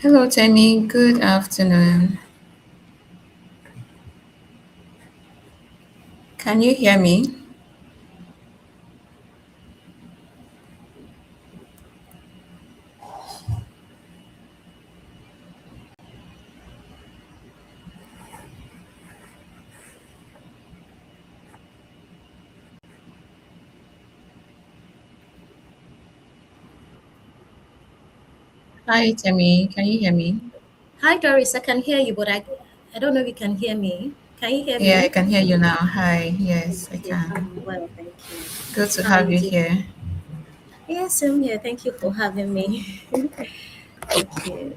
Hello, Tammy. Good afternoon. Can you hear me? Hi, Tammy. Can you hear me? Hi, Doris. I can hear you, but I don't know if you can hear me. Can you hear Yeah, I me? can hear you now. Hi. Thank Yes, I you. can. Well, thank you. Good to How are have you you doing? here. Yes, I'm here. Thank you for having me. Thank you.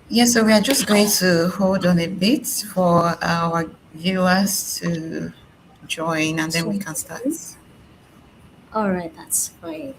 Yeah, so we are just going to hold on a bit for our viewers to join and then we So, can start. all right, that's fine.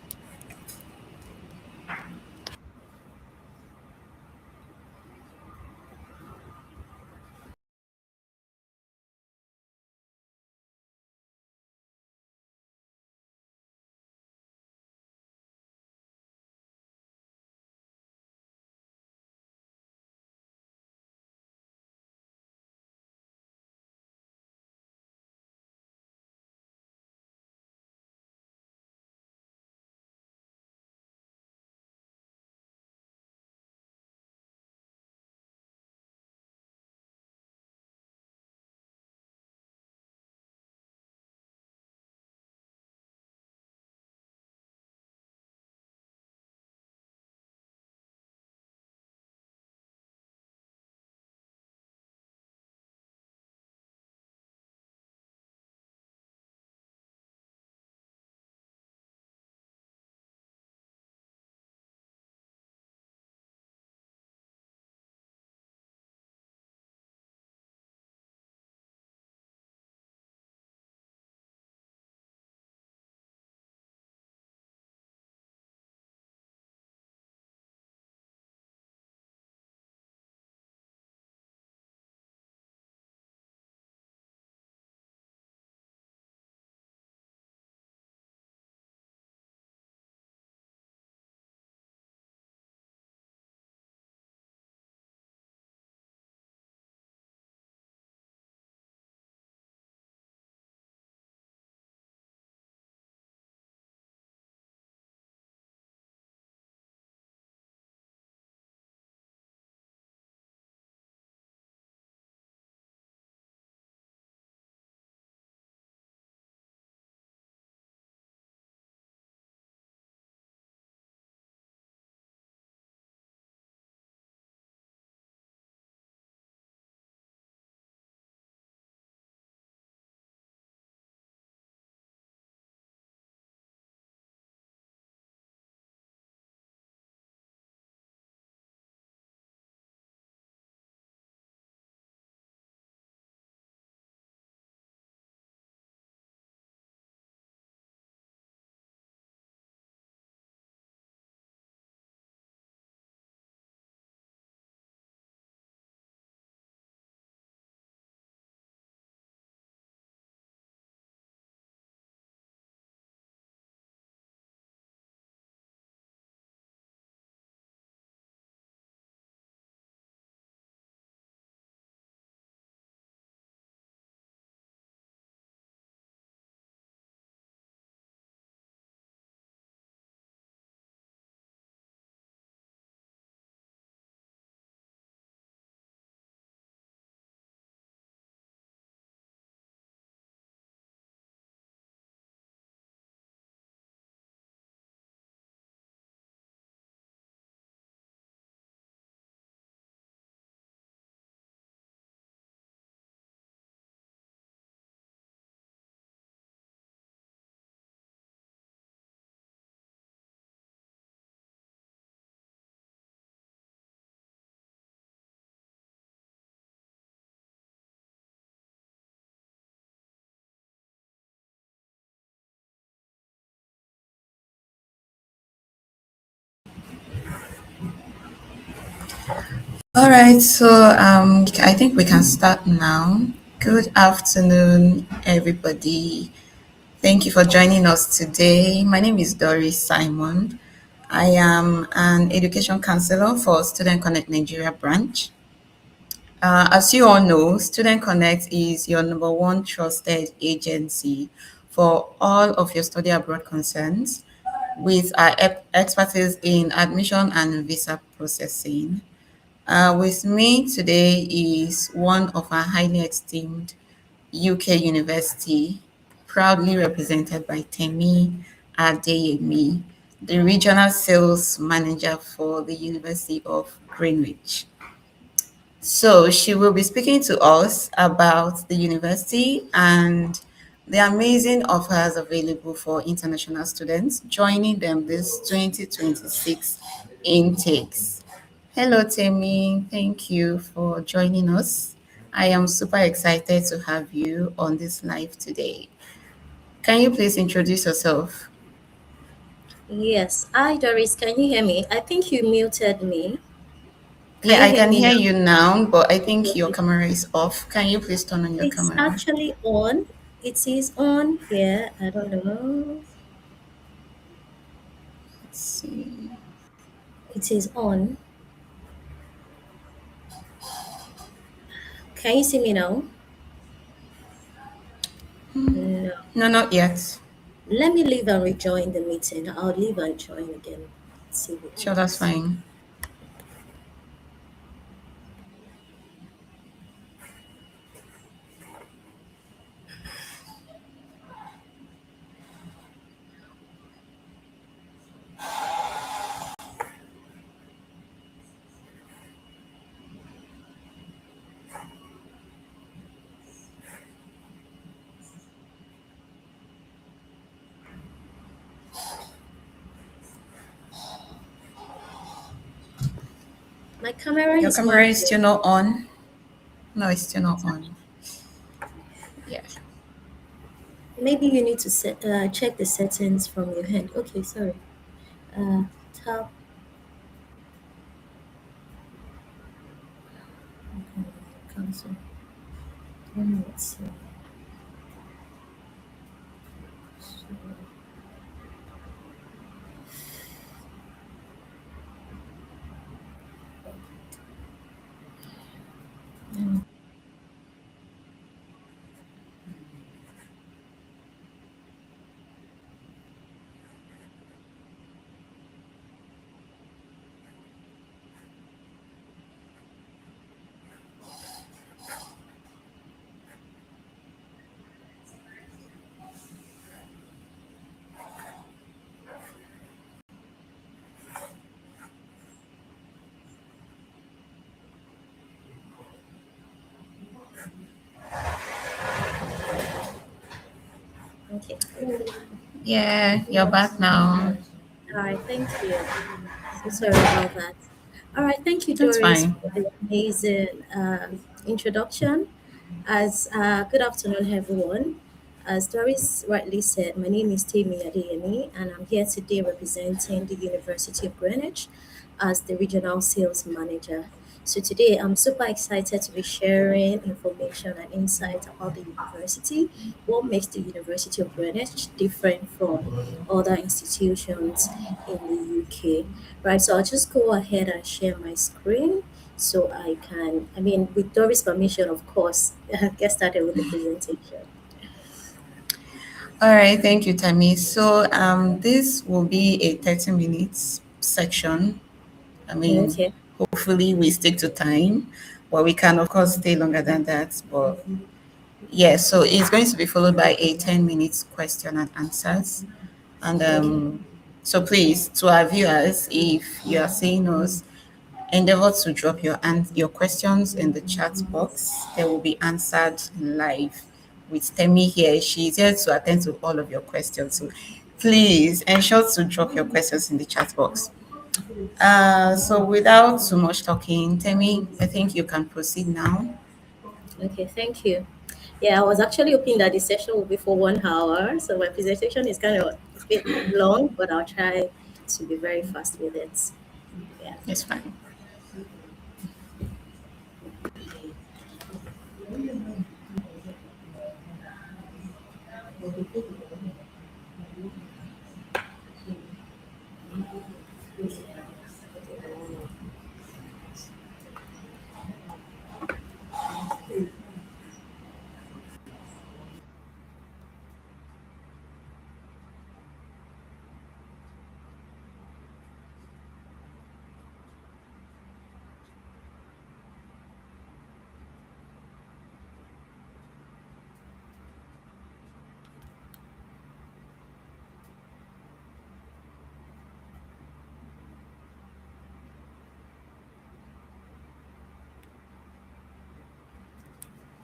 All right, so I think we can start now. Good afternoon, everybody. Thank you for joining us today. My name is Doris Simon. I am an education counselor for Student Connect Nigeria branch. As you all know, Student Connect is your number one trusted agency for all of your study abroad concerns with our expertise in admission and visa processing. With me today is one of our highly esteemed UK University, proudly represented by Temi Adeyemi, the Regional Sales Manager for the University of Greenwich. So she will be speaking to us about the university and the amazing offers available for international students joining them this 2026 intakes. Hello, Temi. Thank you for joining us. I am super excited to have you on this live today. Can you please introduce yourself? Yes. Hi, Doris. Can you hear me? I think you muted me. Can Yeah, you I hear can me hear now? you now, but I think your Okay. camera is off. Can you please turn on your It's camera? actually on. It is on here. I don't know. Let's see. It is on. Can you see me now? No. No, not yet. Let me leave and rejoin the meeting. I'll leave and join again. See if it Sure, that's works. fine. My camera Your is camera on is here. still not on. No, it's still not on. Yeah. Maybe you need to check the settings from your hand. Okay, sorry. Uh, Tap. Okay, cancel. Let's see. So, okay. Yeah, you're back now. All right, thank you. So sorry about that. All right, thank you, That's Doris, fine. for the amazing introduction. As Good afternoon, everyone. As Doris rightly said, my name is Temi Adeyemi, and I'm here today representing the University of Greenwich as the regional sales manager. So today, I'm super excited to be sharing information and insight about the university, what makes the University of Greenwich different from other institutions in the UK. Right, so I'll just go ahead and share my screen so I can, with Doris' permission, of course, get started with the presentation. All right, thank you, Tammy. So this will be a 30 minutes section. I mean, Okay, hopefully we stick to time, but we can of course stay longer than that. But yeah, so it's going to be followed by a 10 minutes question and answers. And okay, so please, to our viewers, if you are seeing us, endeavor to drop your questions in the chat box. They will be answered live with Temi here. She's here to attend to all of your questions. So please ensure to drop your questions in the chat box. So without too much talking, Temi, I think you can proceed now. okay, thank you. Yeah, I was actually hoping that the session will be for 1 hour, so my presentation is kind of a bit long, but I'll try to be very fast with it. Yeah. It's fine.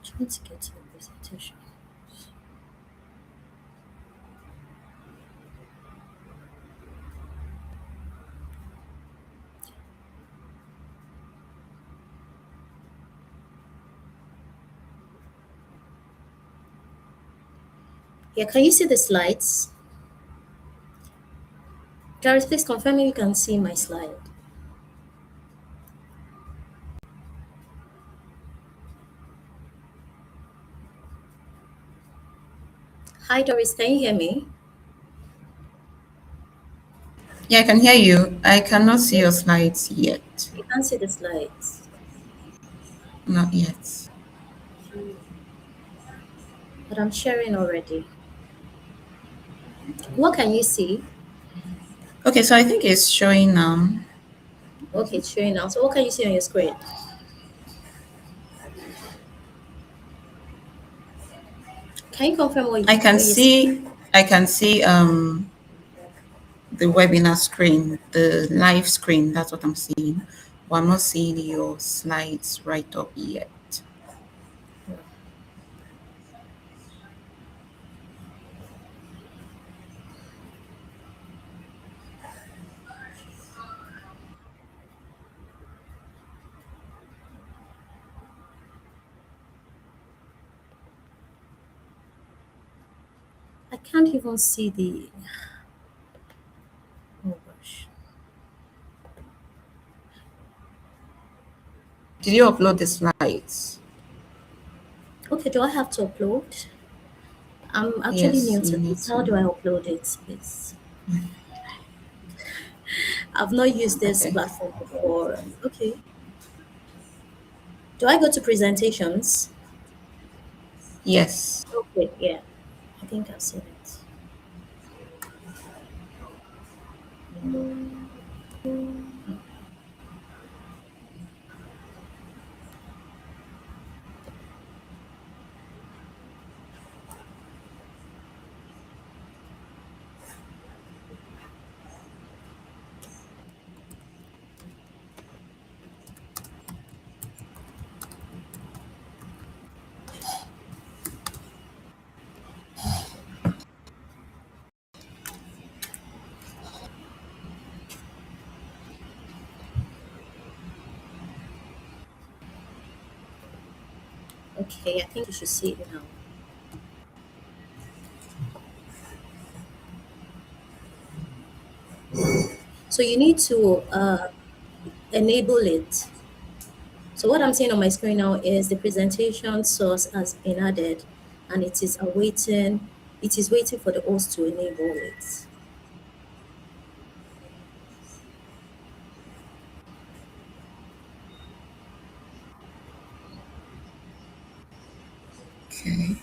Trying to get to the presentation. Yeah, can you see the slides? Jarvis, please confirm if you can see my slide. Hi, Doris, can you hear me? Yeah, I can hear you. I cannot see your slides yet. You can't see the slides, Not yet. but I'm sharing already. What can you see? Okay, so I think it's showing now. Okay, it's showing now. So what can you see on your screen? Can you confirm I can what you see? see the webinar screen, the live screen, that's what I'm seeing. But I'm not seeing your slides right up yet. I can't even see the. Oh gosh. Did you upload the slides? Okay, do I have to upload? I'm actually Yes, new you to need this. How to. do I upload it, please? I've not used this Okay. platform before. Okay. Do I go to presentations? Yes. Okay, yeah. I think I've seen it. Okay, I think you should see it now. So you need to enable it. So what I'm seeing on my screen now is the presentation source has been added and it is waiting for the host to enable it. Okay.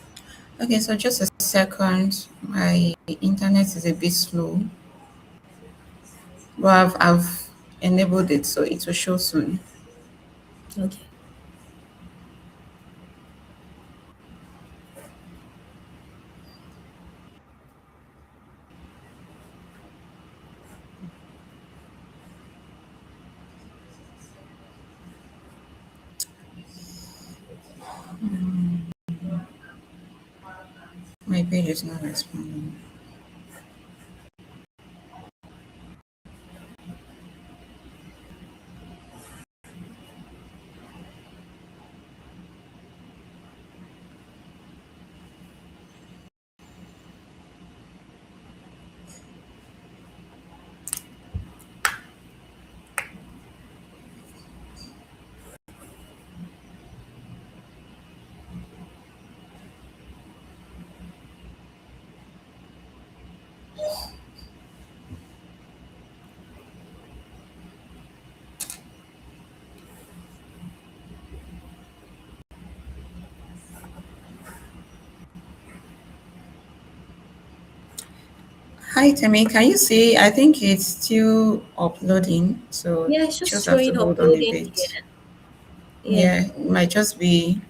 Okay, so just a second. My internet is a bit slow. But I've enabled it, so it will show soon. Okay. My page is not responding. Hi, Temi. Can you see? I think it's still uploading, so Yeah, it's just just have to showing hold on a uploading bit. here. Yeah. Yeah, it might just be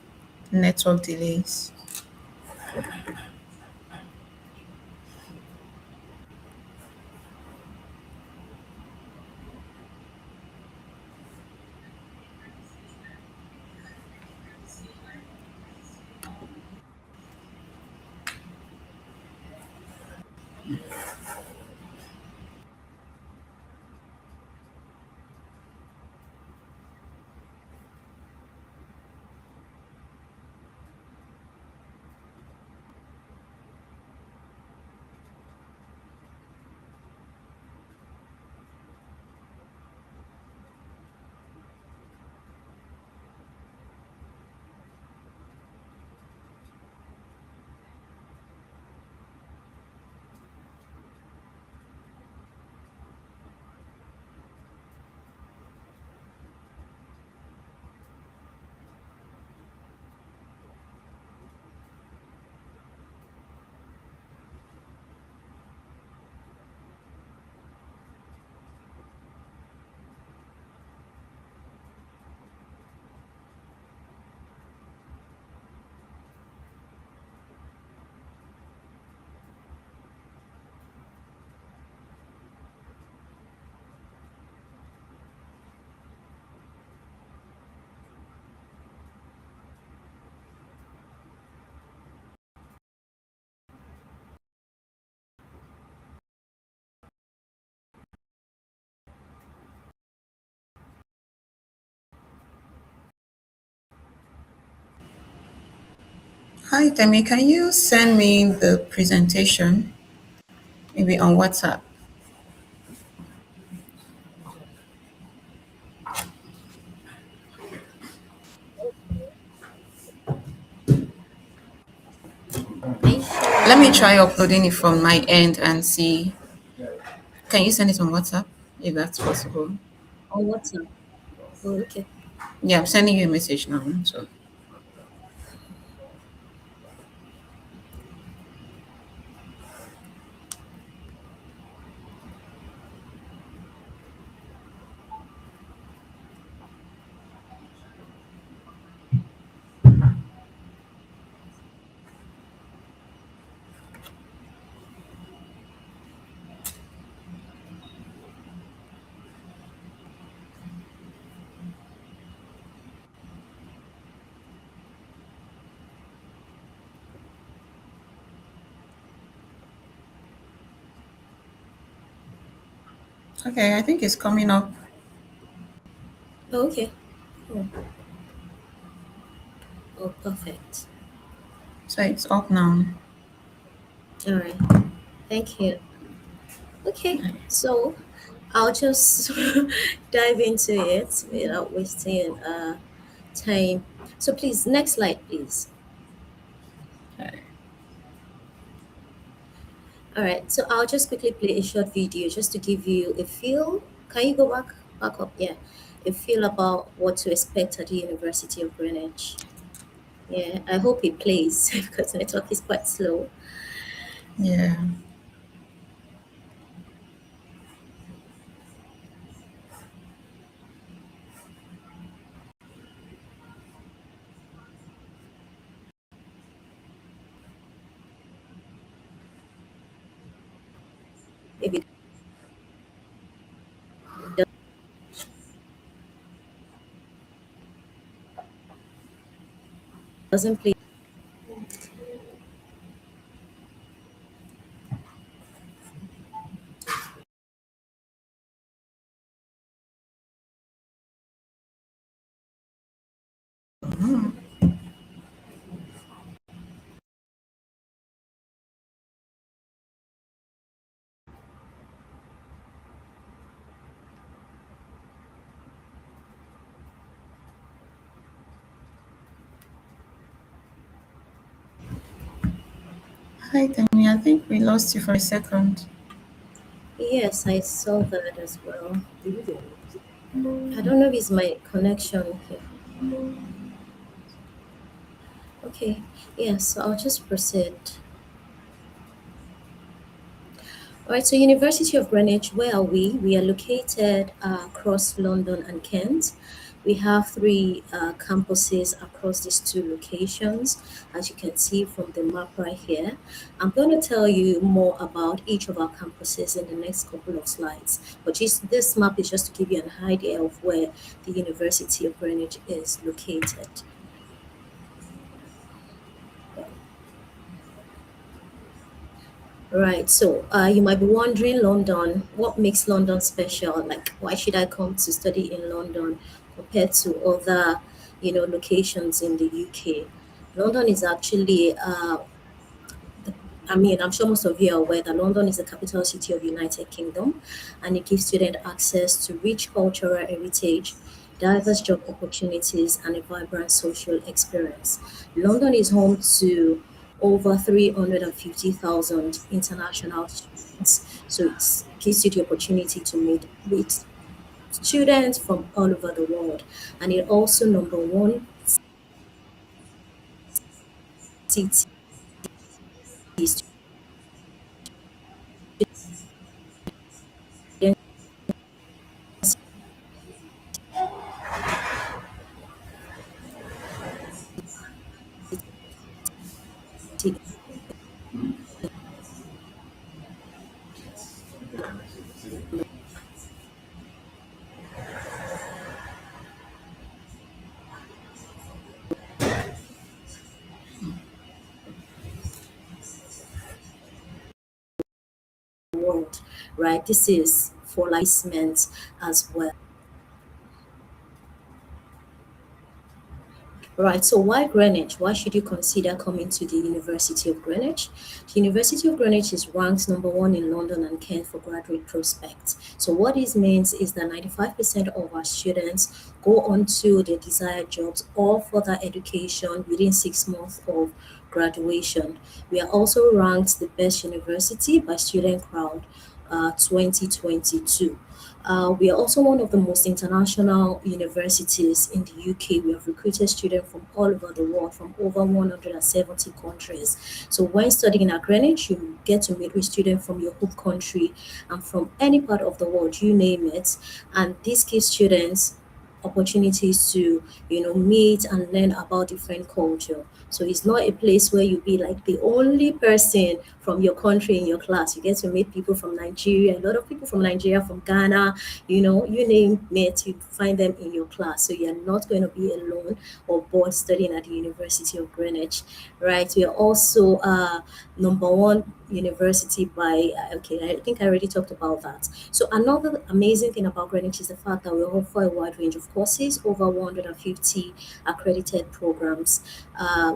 network delays. Hi, Temi. Can you send me the presentation maybe on WhatsApp? Are you sure Let you me want try it uploading it from my end and see. Can you send it on WhatsApp if that's possible? on WhatsApp? Oh, okay. Yeah, I'm sending you a message now. So, okay, I think it's coming up. Oh, okay. Oh, oh, perfect. So it's up now. All right. Thank you. Okay. So I'll just dive into it without wasting time. So please, next slide, please. Okay. All right. So I'll just quickly play a short video just to give you a feel. Can you go back up? Yeah, a feel about what to expect at the University of Greenwich. Yeah, I hope it plays because network is quite slow. Yeah. If it doesn't play, Hi, Temi. I think we lost you for a second. yes, I saw that as well. I don't know if it's my connection here. Okay, yes, so I'll just proceed. All right, so University of Greenwich, where are we? We are located across London and Kent. We have three campuses across these two locations, as you can see from the map right here. I'm going to tell you more about each of our campuses in the next couple of slides, but this map is just to give you an idea of where the University of Greenwich is located. Right. So you might be wondering, London, what makes London special? Like, why should I come to study in London compared to other, locations in the UK? London is actually I mean, I'm sure most of you are aware that London is the capital city of United Kingdom, and it gives students access to rich cultural heritage, diverse job opportunities, and a vibrant social experience. London is home to over 350,000 international students, so it gives you the opportunity to meet with students from all over the world, and it also number one city student city in the world, right? This is for licensement as well. Right. So why Greenwich? Why should you consider coming to the University of Greenwich? The University of Greenwich is ranked number one in London and Kent for graduate prospects. So what this means is that 95% of our students go on to their desired jobs or further education within 6 months of graduation. We are also ranked the best university by Student Crowd 2022. We are also one of the most international universities in the UK. We have recruited students from all over the world, from over 170 countries. So when studying at Greenwich, you get to meet with students from your home country and from any part of the world, you name it. And this gives students opportunities to meet and learn about different culture. So it's not a place where you be like the only person from your country in your class. You get to meet people from Nigeria, a lot of people from Nigeria, from Ghana, you name it, you find them in your class. So you're not going to be alone or bored studying at the University of Greenwich, right? We are also number one university by, okay, I think I already talked about that. So another amazing thing about Greenwich is the fact that we offer a wide range of courses, over 150 accredited programs.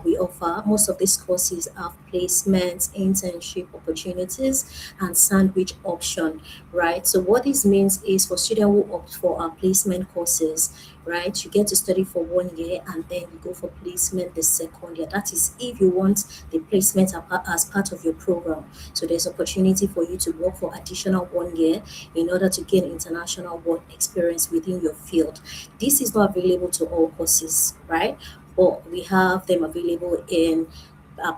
We offer most of these courses have placements, internship opportunities, and sandwich option, right? So what this means is for students who opt for our placement courses, right? You get to study for 1 year and then you go for placement the second year. That is if you want the placement as part of your program. So there's opportunity for you to work for additional 1 year in order to gain international work experience within your field. This is not available to all courses, right? But we have them available in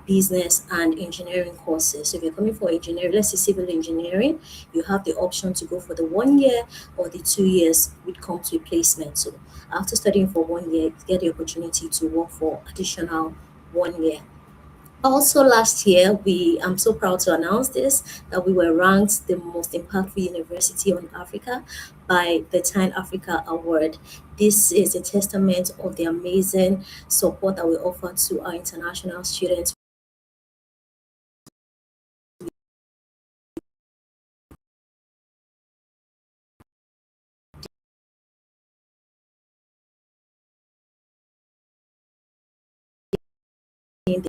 business and engineering courses. So if you're coming for engineering, let's say civil engineering, you have the option to go for the 1 year or the 2 years, which comes with placement. So after studying for 1 year, you get the opportunity to work for additional 1 year. Also, last year, I'm so proud to announce this that we were ranked the most impactful university on Africa by the Time Africa Award. This is a testament of the amazing support that we offer to our international students in the.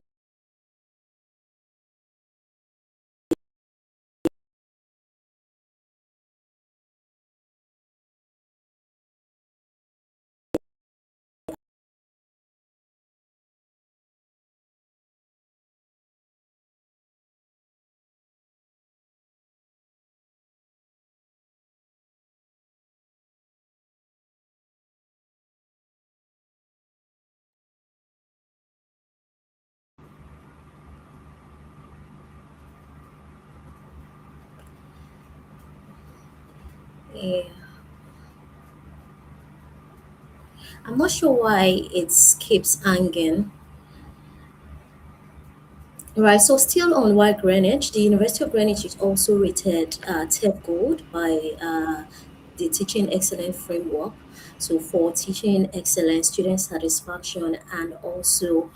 I'm not sure why it keeps hanging. Right, so still on why Greenwich, the University of Greenwich is also rated 10 gold by the Teaching Excellence Framework. So for teaching excellence, student satisfaction, and also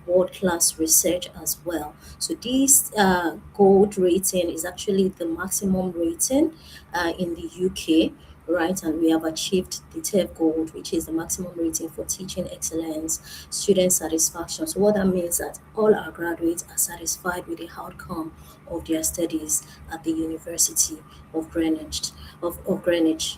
world class research as well. So this gold rating is actually the maximum rating in the UK, right? And we have achieved the TEF Gold, which is the maximum rating for teaching excellence, student satisfaction. So what that means that all our graduates are satisfied with the outcome of their studies at the University of Greenwich. Of Greenwich.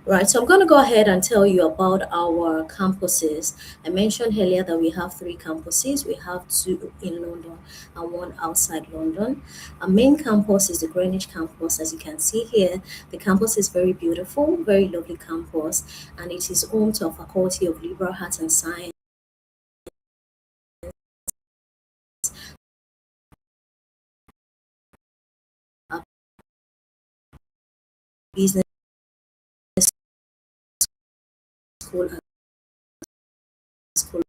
Right, so I'm going to go ahead and tell you about our campuses. I mentioned earlier that we have three campuses. We have two in London and one outside London. Our main campus is the Greenwich campus. As you can see here, the campus is very beautiful, very lovely campus, and it is home to a Faculty of Liberal Arts and Science, a business school, and school of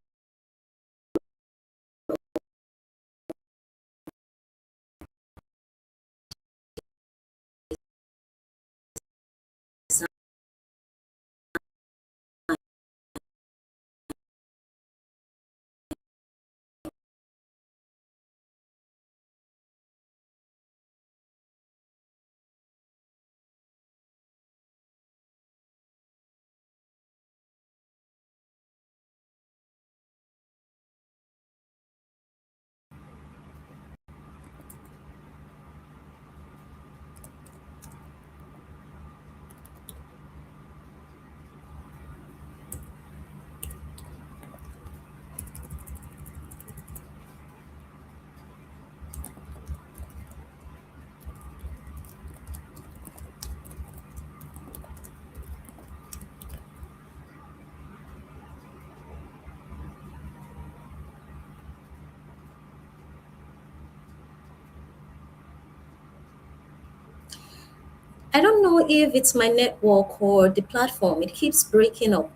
I don't know if it's my network or the platform. It keeps breaking up.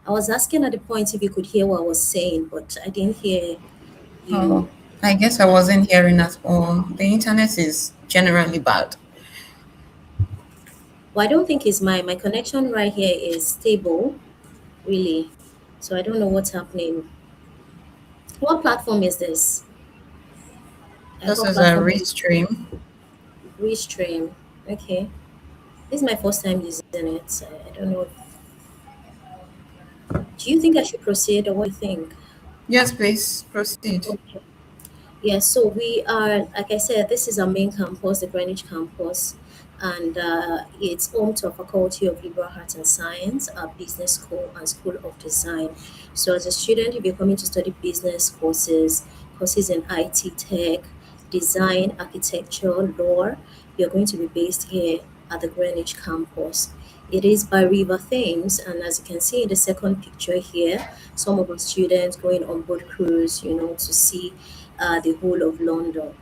I was asking at the point if you could hear what I was saying, but I didn't hear Oh, you. I guess I wasn't hearing at all. The internet is generally bad. Well, I don't think it's my connection right here is stable, really. So I don't know what's happening. What platform is this? I This hope is a platform is restream. Restream. Okay. This is my first time using it. So I don't know. Do you think I should proceed or what do you think? Yes, please proceed. Okay. Yeah, so we are, like I said, this is our main campus, the Greenwich campus, and it's home to a Faculty of Liberal Arts and Science, a business school, and School of Design. So, as a student, if you're coming to study business courses, courses in IT tech, design, architecture, law, you're going to be based here at the Greenwich campus. It is by River Thames, and as you can see in the second picture here, some of our students going on boat cruise, to see the whole of London.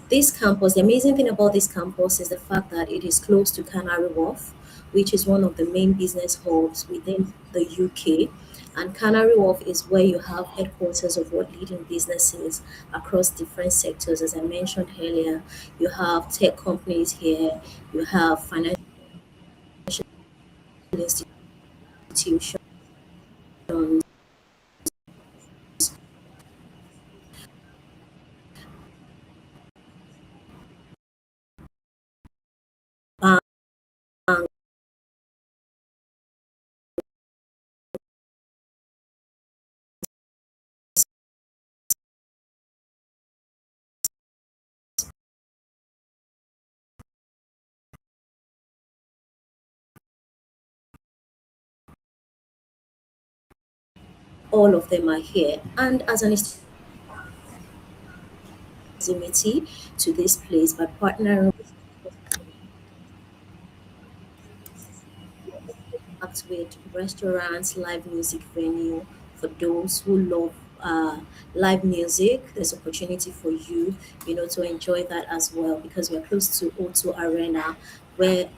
This campus, the amazing thing about this campus is the fact that it is close to Canary Wharf, which is one of the main business hubs within the UK. And Canary Wharf is where you have headquarters of what leading businesses across different sectors. As I mentioned earlier, you have tech companies here, you have financial institutions, banks, all of them are here. And as an proximity to this place by partnering with restaurants, live music venue. For those who love live music, there's opportunity for you, to enjoy that as well because we're close to O2 Arena, where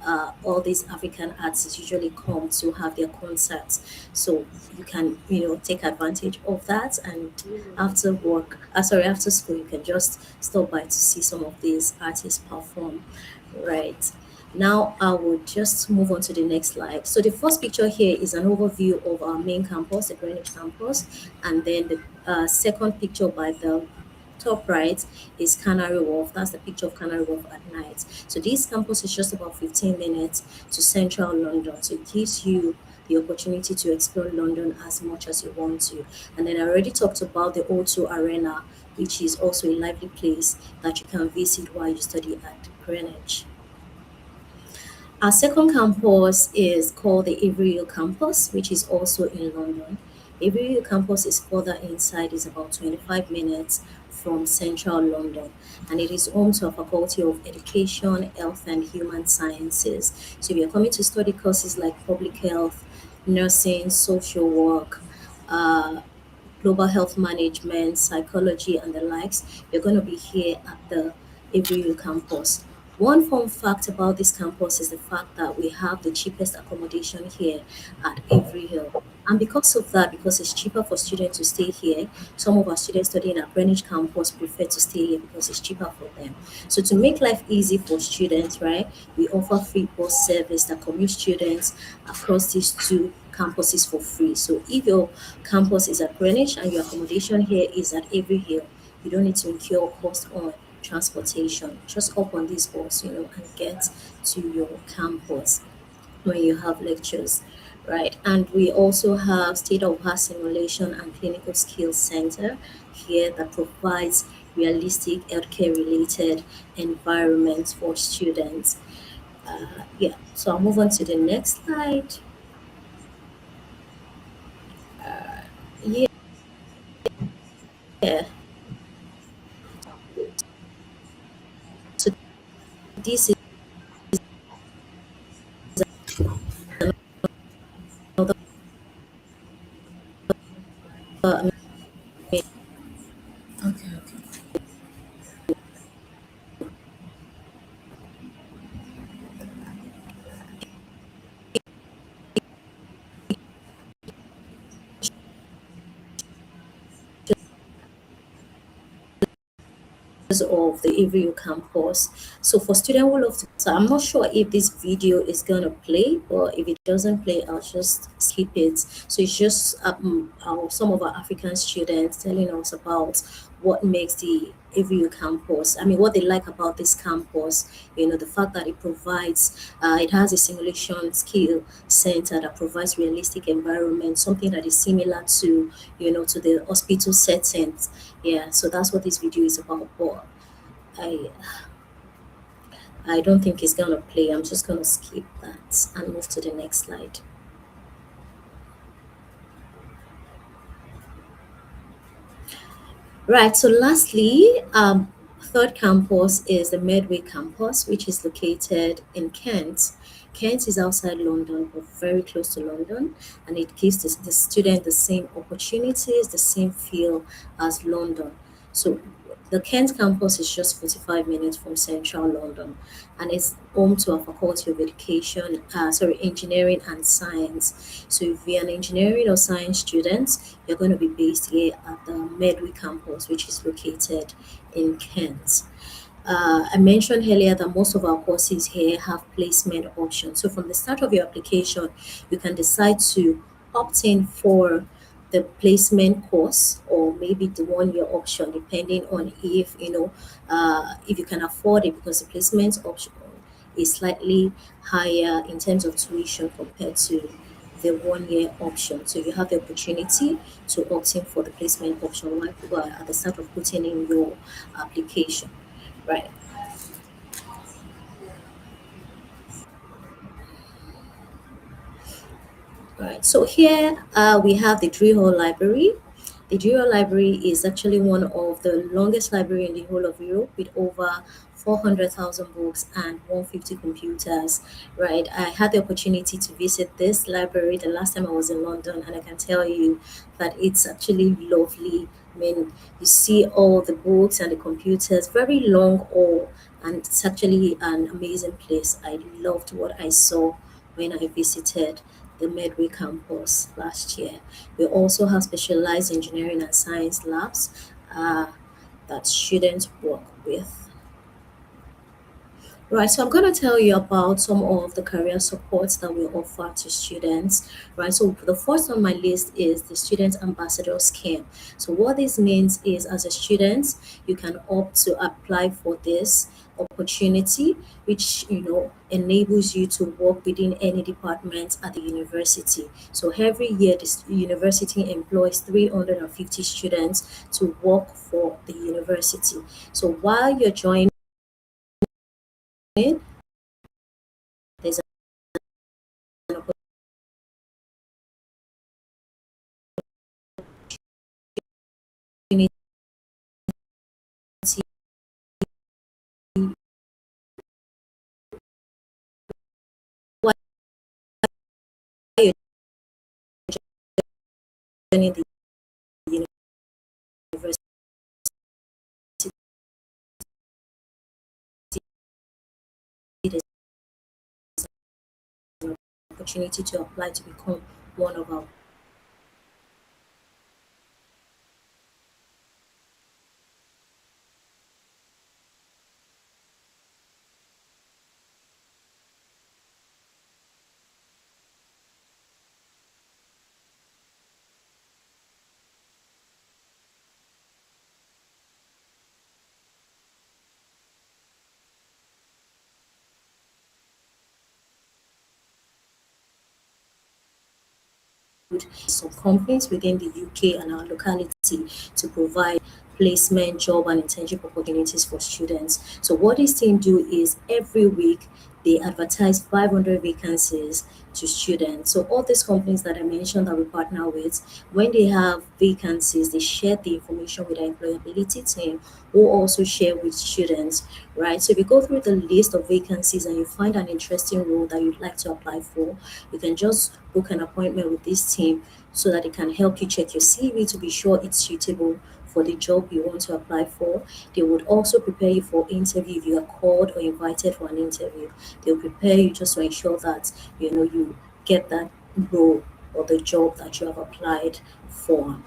all these African artists usually come to have their concerts. So you can, take advantage of that, and after work, after school, you can just stop by to see some of these artists perform, right? Now I will just move on to the next slide. So the first picture here is an overview of our main campus, the Greenwich campus, and then the second picture by the top right is Canary Wharf. That's the picture of Canary Wharf at night. So this campus is just about 15 minutes to central London. So it gives you the opportunity to explore London as much as you want to. And then I already talked about the O2 Arena, which is also a lively place that you can visit while you study at Greenwich. Our second campus is called the Avery Hill campus, which is also in London. Avery Hill campus is further inside, is about 25 minutes from central London, and it is home to a faculty of education, health, and human sciences. So if you're coming to study courses like public health, nursing, social work, uh, global health management, psychology, and the likes, you're going to be here at the Avery campus. One fun fact about this campus is the fact that we have the cheapest accommodation here at Avery Hill. And because of that, because it's cheaper for students to stay here, some of our students studying at Greenwich campus prefer to stay here because it's cheaper for them. So to make life easy for students, right, we offer free bus service that commute students across these two campuses for free. So if your campus is at Greenwich and your accommodation here is at Avery Hill, you don't need to incur cost on transportation. Just hop on this bus, and get to your campus when you have lectures, right? And we also have state-of-art simulation and clinical skills center here that provides realistic healthcare-related environments for students. Yeah, so I'll move on to the next slide. Yeah, so this is another Okay, okay. of the AVU campus. So for student who love to, so I'm not sure if this video is gonna play, or if it doesn't play, I'll just skip it. So it's just some of our African students telling us about what makes the AVU campus. I mean, what they like about this campus. The fact that it has a simulation skill center that provides realistic environment, something that is similar to the hospital settings. Yeah, so that's what this video is about. But I I don't think it's gonna play. I'm just gonna skip that and move to the next slide. Right. So lastly, third campus is the Medway campus, which is located in Kent. Kent is outside London, but very close to London, and it gives the student the same opportunities, the same feel as London. So the Kent campus is just 45 minutes from central London, and it's home to a faculty of education, engineering and science. So if you're an engineering or science student, you're going to be based here at the Medway campus, which is located in Kent. I mentioned earlier that most of our courses here have placement options. So from the start of your application, you can decide to opt in for the placement course, or maybe the 1 year option, depending on if you can afford it, because the placement option is slightly higher in terms of tuition compared to the 1 year option. So you have the opportunity to opt in for the placement option while people are at the start of putting in your application. Right. Right. So here we have the Dree Hall Library. The Dree Hall Library is actually one of the longest library in the whole of Europe, with over 400,000 books and 150 computers. Right. I had the opportunity to visit this library the last time I was in London, and I can tell you that it's actually lovely. I mean, you see all the books and the computers, very long all, and it's actually an amazing place. I loved what I saw when I visited the Medway campus last year. We also have specialized engineering and science labs that students work with. Right, so I'm going to tell you about some of the career supports that we offer to students. Right, so the first on my list is the Student Ambassador Scheme. So, what this means is, as a student, you can opt to apply for this opportunity, which enables you to work within any department at the university. So, every year, the university employs 350 students to work for the university. So, while you're joining, there's an opportunity while you're joining the university. There's an opportunity to apply to become one of our some companies within the UK and our locality to provide placement, job, and internship opportunities for students. So, what this team do is every week they advertise 500 vacancies to students. So, all these companies that I mentioned that we partner with, when they have vacancies, they share the information with the employability team, who also share with students, right? So, if you go through the list of vacancies and you find an interesting role that you'd like to apply for, you can just book an appointment with this team so that it can help you check your CV to be sure it's suitable for the job you want to apply for. They would also prepare you for interview if you are called or invited for an interview. They'll prepare you just to ensure that you get that role or the job that you have applied for.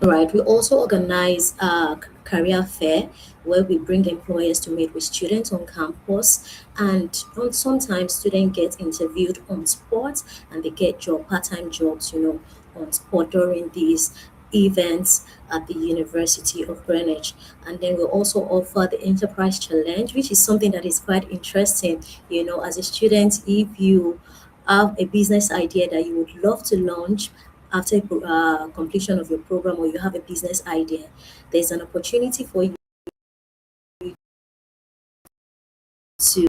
Right. We also organize a career fair where we bring employers to meet with students on campus, and sometimes students get interviewed on spot and they get part-time jobs, on spot during these events at the University of Greenwich. And then we also offer the Enterprise Challenge, which is something that is quite interesting. As a student, if you have a business idea that you would love to launch after completion of your program, or you have a business idea, there's an opportunity for you to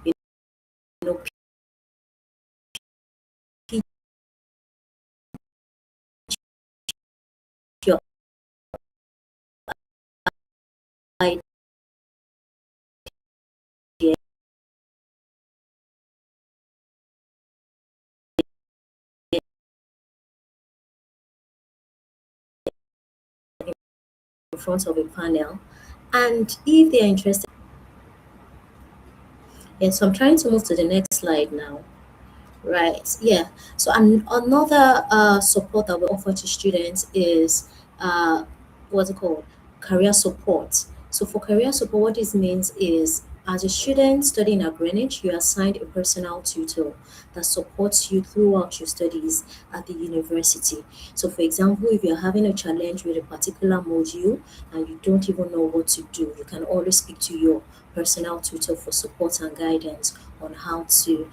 you know pitch your idea in front of a panel, and if they are interested. Yes, so I'm trying to move to the next slide now. Right. Yeah. So another support that we offer to students is what's it called? Career support. So for career support, what this means is, as a student studying at Greenwich, you are assigned a personal tutor that supports you throughout your studies at the university. So for example, if you're having a challenge with a particular module and you don't even know what to do, you can always speak to your personal tutor for support and guidance on how to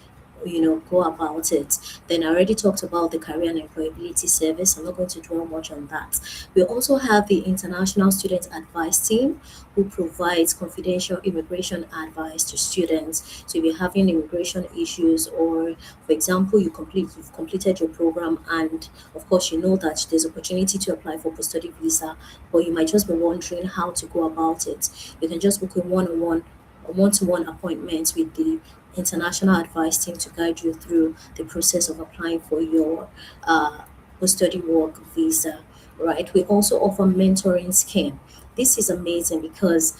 go about it. Then I already talked about the career and employability service. I'm not going to dwell much on that. We also have the international student advice team, who provides confidential immigration advice to students. So if you're having immigration issues, or for example you've completed your program, and of course you know that there's opportunity to apply for post-study visa, but you might just be wondering how to go about it, you can just book a one-to-one appointments with the international advice team to guide you through the process of applying for your post-study work visa. Right. We also offer mentoring scheme. This is amazing because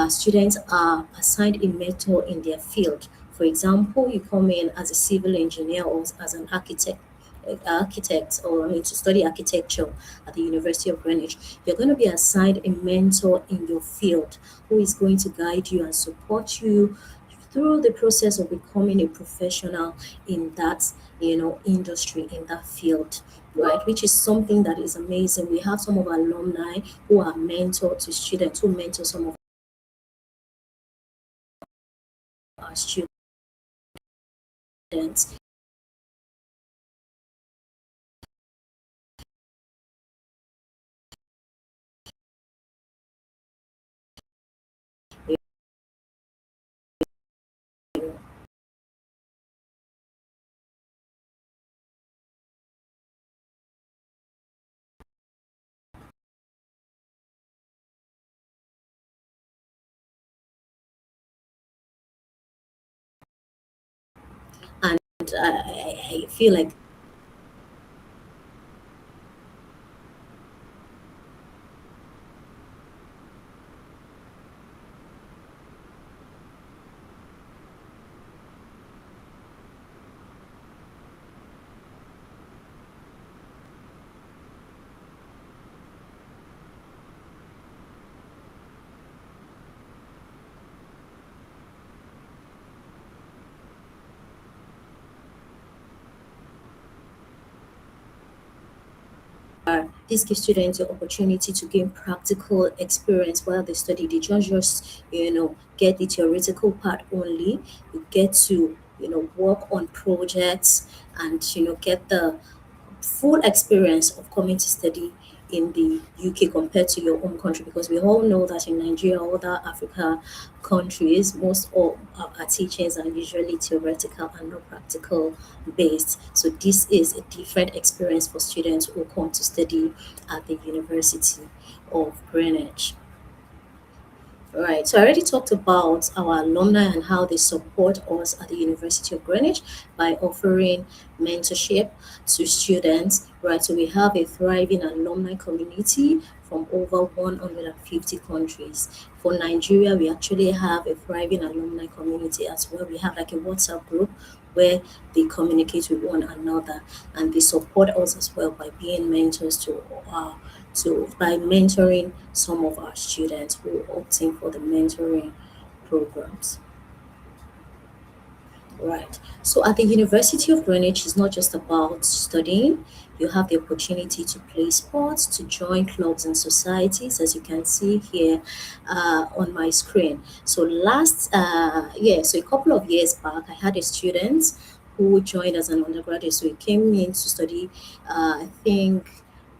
students are assigned a mentor in their field. For example, you come in as a civil engineer or as an architect, architect or to study architecture at the University of Greenwich, you're going to be assigned a mentor in your field who is going to guide you and support you through the process of becoming a professional in that industry, in that field, right? Which is something that is amazing. We have some of our alumni who are mentor to students, who mentor some of our students. And I feel like this gives students the opportunity to gain practical experience while they study. They just get the theoretical part only. You get to work on projects and get the full experience of coming to study in the UK compared to your own country, because we all know that in Nigeria or other Africa countries, most of our teachings are usually theoretical and not practical based. So this is a different experience for students who come to study at the University of Greenwich. Right. So I already talked about our alumni and how they support us at the University of Greenwich by offering mentorship to students. Right. So we have a thriving alumni community from over 150 countries. For Nigeria, we actually have a thriving alumni community as well. We have like a WhatsApp group where they communicate with one another and they support us as well by being mentors to by mentoring some of our students who are opting for the mentoring programs. Right. So at the University of Greenwich, it's not just about studying. You have the opportunity to play sports, to join clubs and societies, as you can see here on my screen. So so a couple of years back, I had a student who joined as an undergraduate. So he came in to study, I think,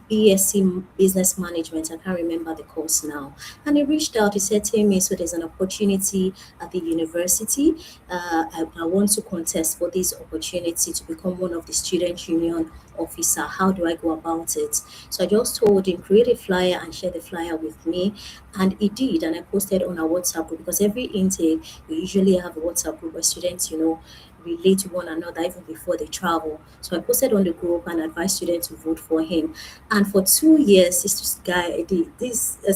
BSc Business Management. I can't remember the course now. And he reached out. He said to me, "So there's an opportunity at the university. I want to contest for this opportunity to become one of the student union officer. How do I go about it?" So I just told him, create a flyer and share the flyer with me. And he did. And I posted on our WhatsApp group, because every intake, we usually have a WhatsApp group where students relate to one another even before they travel. So I posted on the group and advised students to vote for him. And for 2 years, this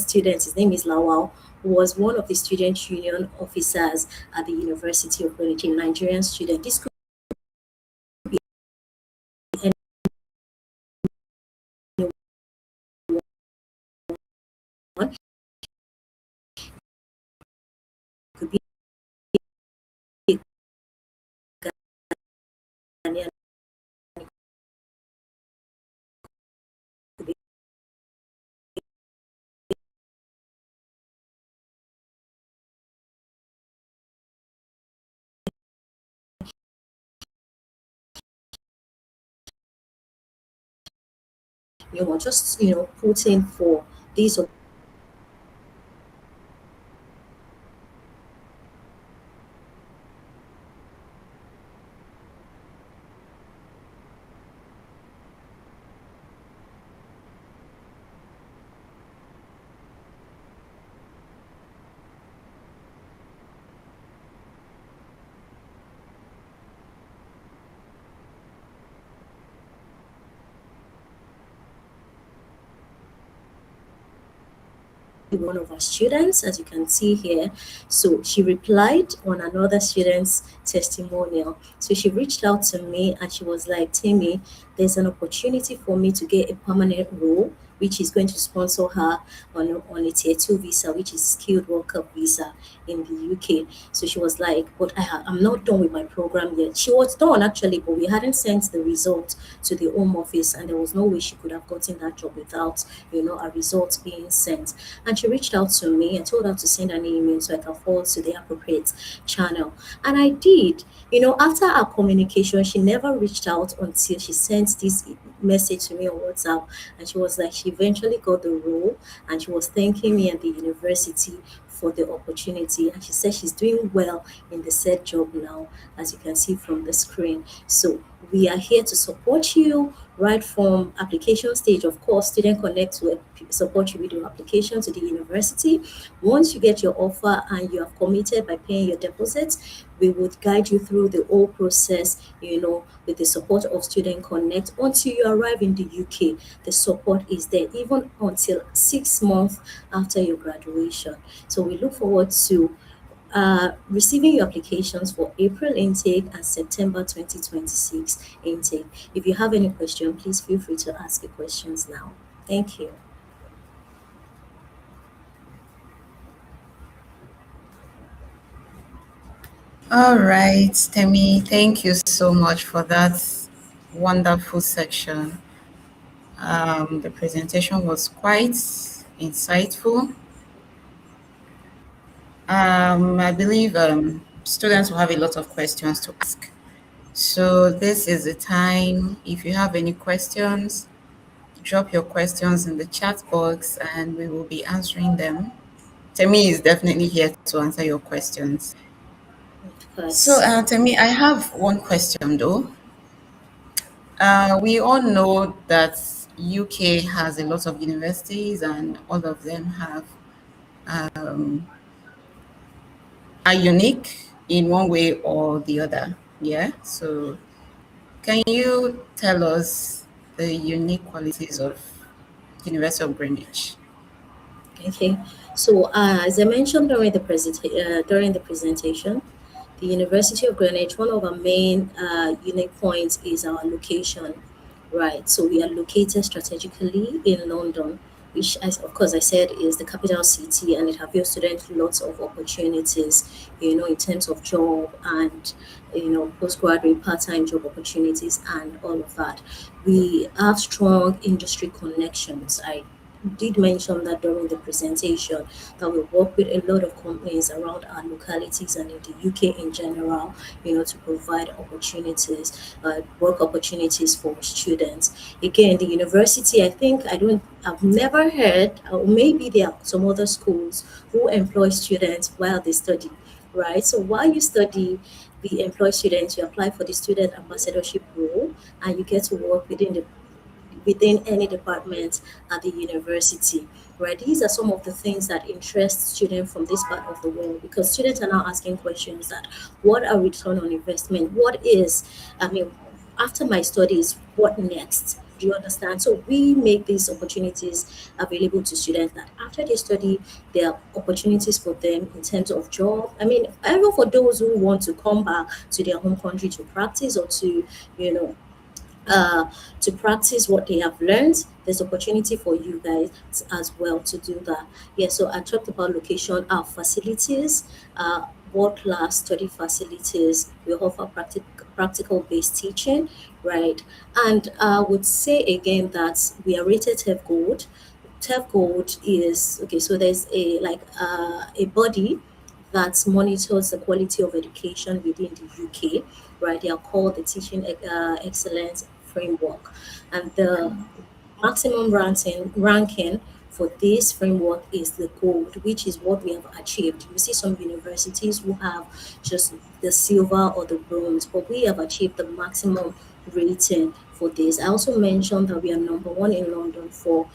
student, his name is Lawal, was one of the student union officers at the University of Greenwich, a Nigerian student. This could be anyone, could be a Ghanaian, could be just put in for these. one of our students, as you can see here. So she replied on another student's testimonial. So she reached out to me and she was like, Timmy, there's an opportunity for me to get a permanent role, which is going to sponsor her on a tier two visa, which is skilled worker visa in the UK. So she was like, but I'm not done with my program yet. She was done actually, but we hadn't sent the result to the home office, and there was no way she could have gotten that job without, a result being sent. And she reached out to me and told her to send an email so I can forward to the appropriate channel. And I did. After our communication, she never reached out until she sent this message to me on WhatsApp. And she was like, she eventually got the role and she was thanking me and the university for the opportunity. And she said she's doing well in the said job now, as you can see from the screen. So we are here to support you right from application stage. Of course, Student Connect will support you with your application to the university. Once you get your offer and you have committed by paying your deposits, we would guide you through the whole process, with the support of Student Connect until you arrive in the UK. The support is there even until 6 months after your graduation. So we look forward to receiving your applications for April intake and September 2026 intake. If you have any question, please feel free to ask your questions now. Thank you. All right, Temi, thank you so much for that wonderful section. The presentation was quite insightful. I believe students will have a lot of questions to ask. So this is the time. If you have any questions, drop your questions in the chat box and we will be answering them. Temi is definitely here to answer your questions. Of So, course. Temi, I have one question though. We all know that UK has a lot of universities and all of them have are unique in one way or the other. Yeah. So can you tell us the unique qualities of University of Greenwich? Okay. So, as I mentioned during the presentation, the University of Greenwich, one of our main unique points is our location, right? So we are located strategically in London, which, as of course I said, is the capital city, and it gives students lots of opportunities, in terms of job and postgraduate part-time job opportunities and all of that. We have strong industry connections. I did mention that during the presentation that we work with a lot of companies around our localities and in the UK in general, to provide opportunities, work opportunities for students. Again, the university, I've never heard, or maybe there are some other schools who employ students while they study, right? So while you study, we employ students, you apply for the student ambassadorship role, and you get to work within any department at the university, right? These are some of the things that interest students from this part of the world, because students are now asking questions that what are return on investment? I mean, after my studies, what next? Do you understand? So we make these opportunities available to students that after they study, there are opportunities for them in terms of job. I mean, even for those who want to come back to their home country to practice or you know, uh, to practice what they have learned. There's opportunity for you guys as well to do that. Yeah, so I talked about location, our facilities, world class study facilities. We offer practical based teaching, right? And I would say again that we are rated TEF Gold. TEF Gold is okay, so there's a body that monitors the quality of education within the UK, right? They are called the Teaching Excellence Framework. And the maximum ranking for this framework is the gold, which is what we have achieved. You see some universities who have just the silver or the bronze, but we have achieved the maximum rating for this. I also mentioned that we are number one in London for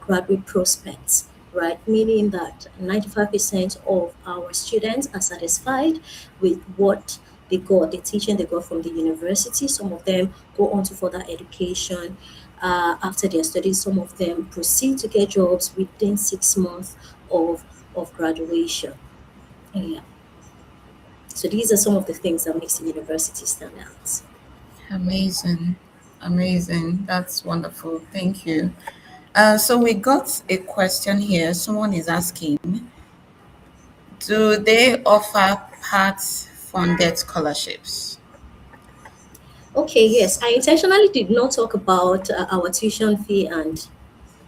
graduate prospects, right? Meaning that 95% of our students are satisfied with what they got, the teaching they got from the university. Some of them go on to further education after their studies. Some of them proceed to get jobs within 6 months of graduation. Yeah. So these are some of the things that makes the university stand out. Amazing. Amazing. That's wonderful. Thank you. So we got a question here. Someone is asking, do they offer part funded scholarships? Okay, yes, I intentionally did not talk about our tuition fee and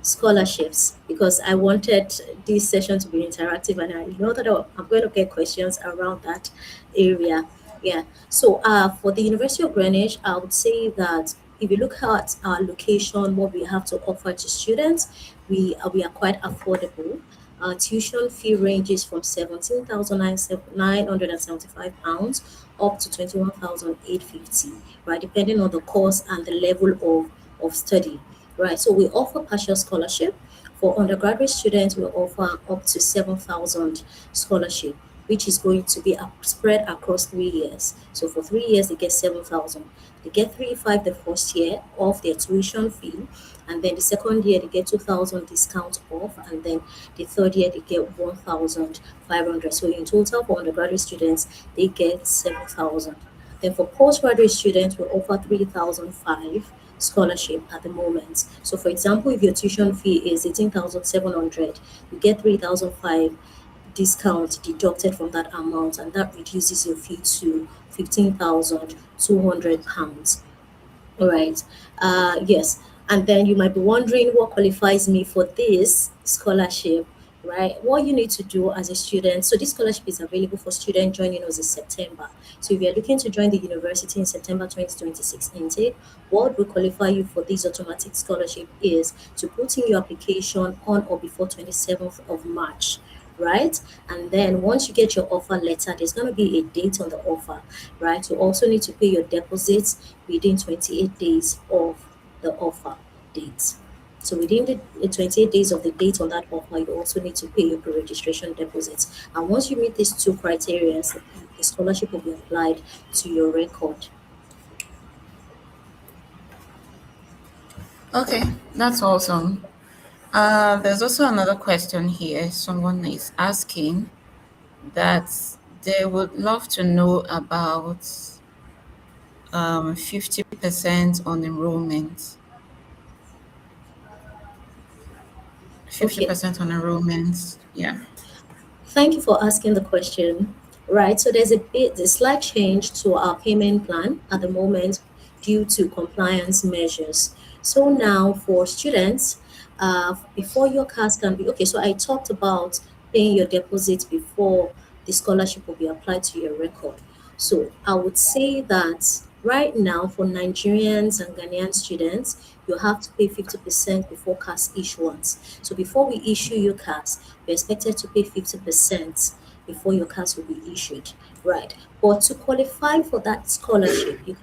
scholarships because I wanted this session to be interactive, and I know that I'm going to get questions around that area. Yeah. So for the University of Greenwich, I would say that if you look at our location, what we have to offer to students, we are quite affordable. Our tuition fee ranges from 17,975 pounds up to 21,850, right, depending on the course and the level of study. Right, so we offer partial scholarship. For undergraduate students, we offer up to 7,000 scholarship, which is going to be spread across 3 years. So for 3 years, they get 7,000. They get 3,500 the first year off their tuition fee, and then the second year they get 2,000 discount off, and then the third year they get 1,500. So in total, for undergraduate students, they get 7,000. Then for postgraduate students, we offer 3,005 scholarship at the moment. So for example, if your tuition fee is 18,700, you get 3,005 discount deducted from that amount, and that reduces your fee to 15,200 pounds. All right. Yes. And then you might be wondering what qualifies me for this scholarship, right? What you need to do as a student. So this scholarship is available for students joining us in September. So if you're looking to join the university in September 2026 intake, what will qualify you for this automatic scholarship is to put in your application on or before 27th of March, right? And then once you get your offer letter, there's going to be a date on the offer, right? You also need to pay your deposits within 28 days of the offer date. So within the 28 days of the date on that offer, you also need to pay your pre-registration deposits. And once you meet these two criteria, the scholarship will be applied to your record. Okay, that's awesome. There's also another question here. Someone is asking that they would love to know about 50% on enrollment. Okay. 50% on enrollment. Yeah. Thank you for asking the question. Right, so there's a slight change to our payment plan at the moment due to compliance measures. So now for students, before your CAS can be okay, so I talked about paying your deposit before the scholarship will be applied to your record. So I would say that right now for Nigerians and Ghanaian students, you have to pay 50% before CAS issuance. So before we issue your CAS, you're expected to pay 50% before your CAS will be issued. Right. But to qualify for that scholarship, you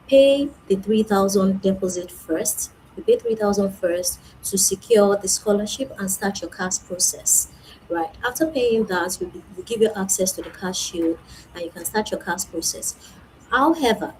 pay the 3,000 deposit first. You pay 3,000 first to secure the scholarship and start your CAS process. Right. After paying that, we give you access to the cash shield and you can start your CAS process. However,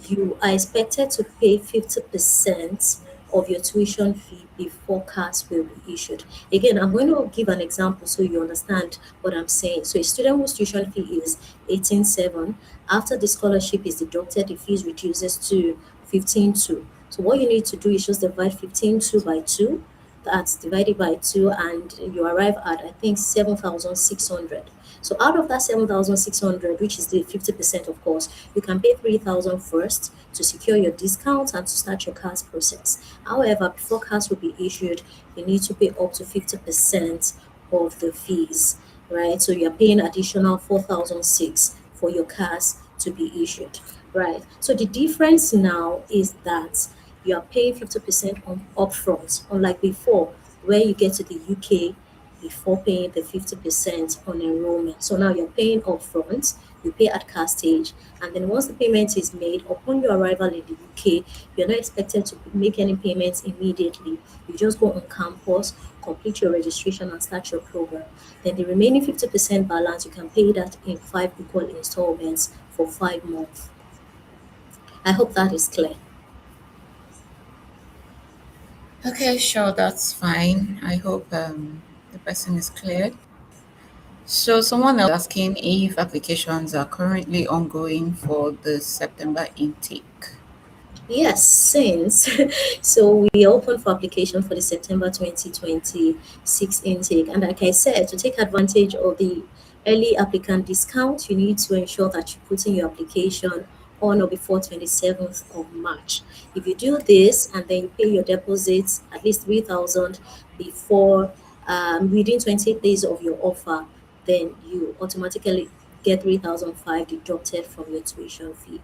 you are expected to pay 50% of your tuition fee before CAS will be issued. Again, I'm going to give an example so you understand what I'm saying. So a student whose tuition fee is 18,700, after the scholarship is deducted, the fees reduces to 15,200. So what you need to do is just divide 15,200 by 2. That's divided by 2, and you arrive at, I think, 7,600. So out of that 7,600, which is the 50%, of course, you can pay 3,000 first to secure your discount and to start your CAS process. However, before CAS will be issued, you need to pay up to 50% of the fees, right? So you're paying additional 4,006 for your CAS to be issued, right? So the difference now is that you are paying 50% on upfront, unlike before, where you get to the UK before paying the 50% on enrollment. So now you're paying upfront, you pay at car stage, and then once the payment is made, upon your arrival in the UK, you're not expected to make any payments immediately. You just go on campus, complete your registration, and start your program. Then the remaining 50% balance, you can pay that in 5 equal installments for 5 months. I hope that is clear. Okay, sure, that's fine. I hope The person is cleared. So someone else asking if applications are currently ongoing for the September intake. Yes, since so we opened for application for the September 2026 intake, and like I said, to take advantage of the early applicant discount, you need to ensure that you put in your application on or before 27th of March. If you do this and then you pay your deposits at least 3,000 before within 28 days of your offer, then you automatically get 3,005 deducted from your tuition fee.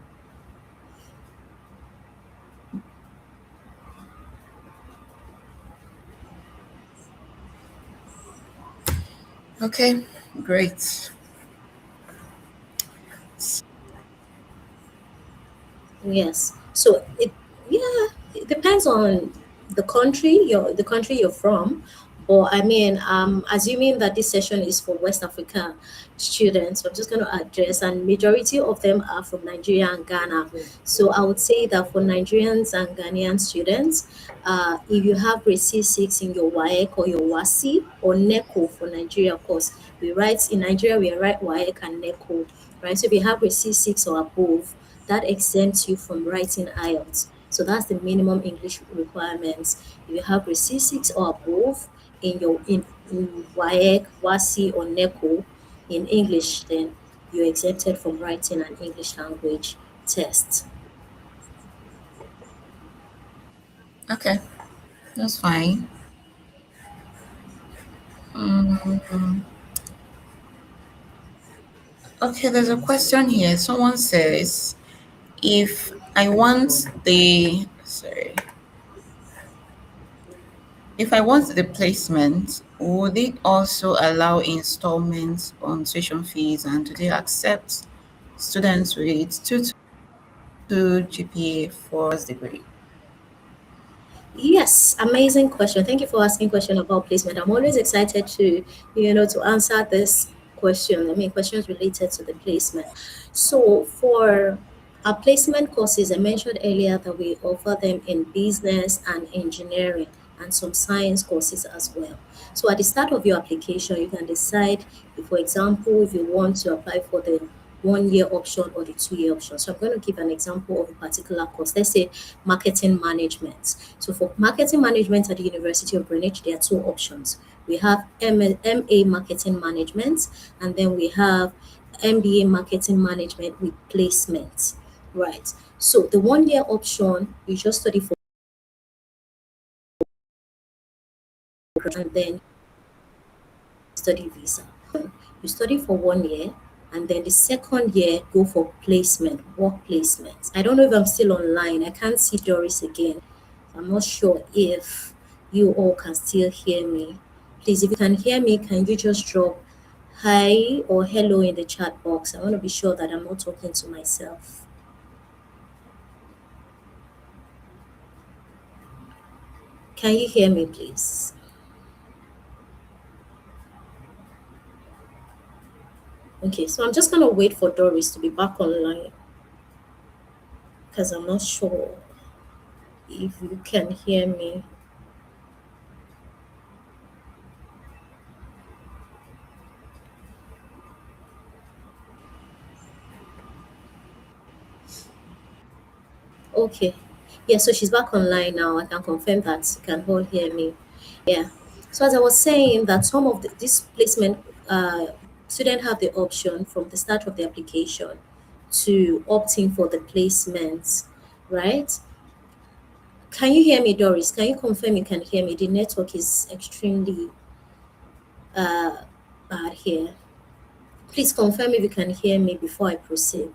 Okay, great. Yes. So yeah, it depends on the country you're from. But I mean, assuming that this session is for West Africa students, I'm just going to address, and majority of them are from Nigeria and Ghana. So I would say that for Nigerians and Ghanaian students, if you have grade C6 in your WAEC or your WASI or NECO for Nigeria, of course, we write in Nigeria, we write WAEC and NECO, right? So if you have grade C6 or above, that exempts you from writing IELTS. So that's the minimum English requirements. If you have grade C6 or above in WAEC, WASI, or NECO in English, then you're exempted from writing an English language test. Okay, that's fine. Mm, okay, there's a question here. Someone says, if I want the sorry, if I want the placement, would it also allow installments on tuition fees, and do they accept students with 2 GPA for first degree? Yes, amazing question. Thank you for asking question about placement. I'm always excited to answer this question. I mean, questions related to the placement. So for our placement courses, I mentioned earlier that we offer them in business and engineering and some science courses as well. So at the start of your application, you can decide, if, for example, if you want to apply for the 1 year option or the 2 year option. So I'm going to give an example of a particular course. Let's say marketing management. So for marketing management at the University of Greenwich, there are two options. We have MA marketing management, and then we have MBA marketing management with placement. Right. So the 1 year option, you just study for, and then study visa. You study for 1 year, and then the second year go for placement, work placement. I don't know if I'm still online. I can't see Doris again. I'm not sure if you all can still hear me. Please, if you can hear me, can you just drop hi or hello in the chat box? I want to be sure that I'm not talking to myself. Can you hear me, please? Okay, so I'm just going to wait for Doris to be back online because I'm not sure if you can hear me. Okay. Yeah, so she's back online now. I can confirm that you can all hear me. Yeah. So as I was saying, that some of this placement student have the option from the start of the application to opt in for the placements, right? Can you hear me, Doris? Can you confirm you can hear me? The network is extremely uh, bad here. Please confirm if you can hear me before I proceed.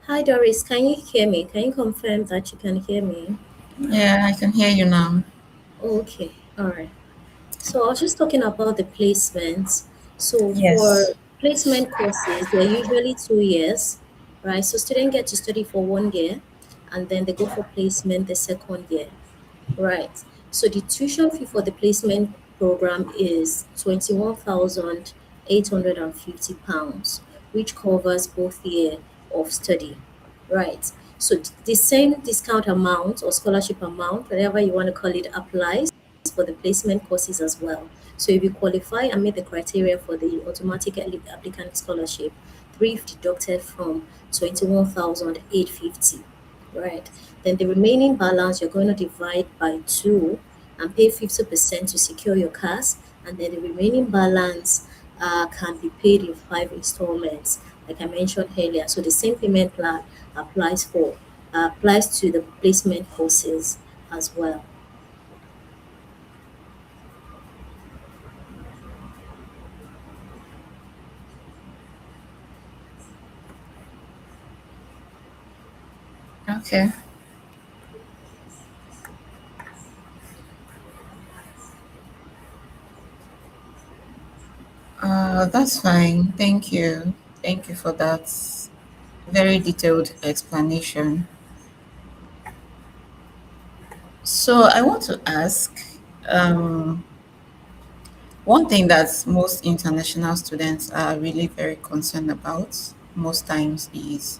Hi Doris, can you hear me? Can you confirm that you can hear me? Yeah, I can hear you now. Okay, all right. So I was just talking about the placements. So Yes. for placement courses, they're usually 2 years, right? So students get to study for 1 year and then they go for placement the second year. Right. So the tuition fee for the placement program is 21,850 pounds, which covers both year of study. Right. So the same discount amount or scholarship amount, whatever you want to call it, applies for the placement courses as well. So if you qualify and meet the criteria for the automatic applicant scholarship, three deducted from 21,850. Right. Then the remaining balance you're going to divide by two and pay 50% to secure your cars. And then the remaining balance can be paid in 5 installments, like I mentioned earlier. So the same payment plan applies to the placement courses as well. Okay. That's fine. Thank you. Thank you for that very detailed explanation. So I want to ask, um, one thing that most international students are really very concerned about most times is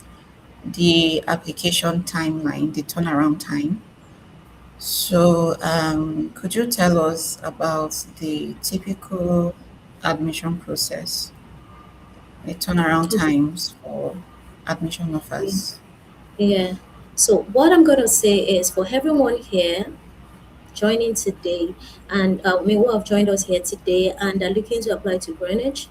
the application timeline, the turnaround time. So, could you tell us about the typical admission process, the turnaround times for admission offers? Yeah. So what I'm going to say is for everyone here, joining today and may who have joined us here today and are looking to apply to Greenwich,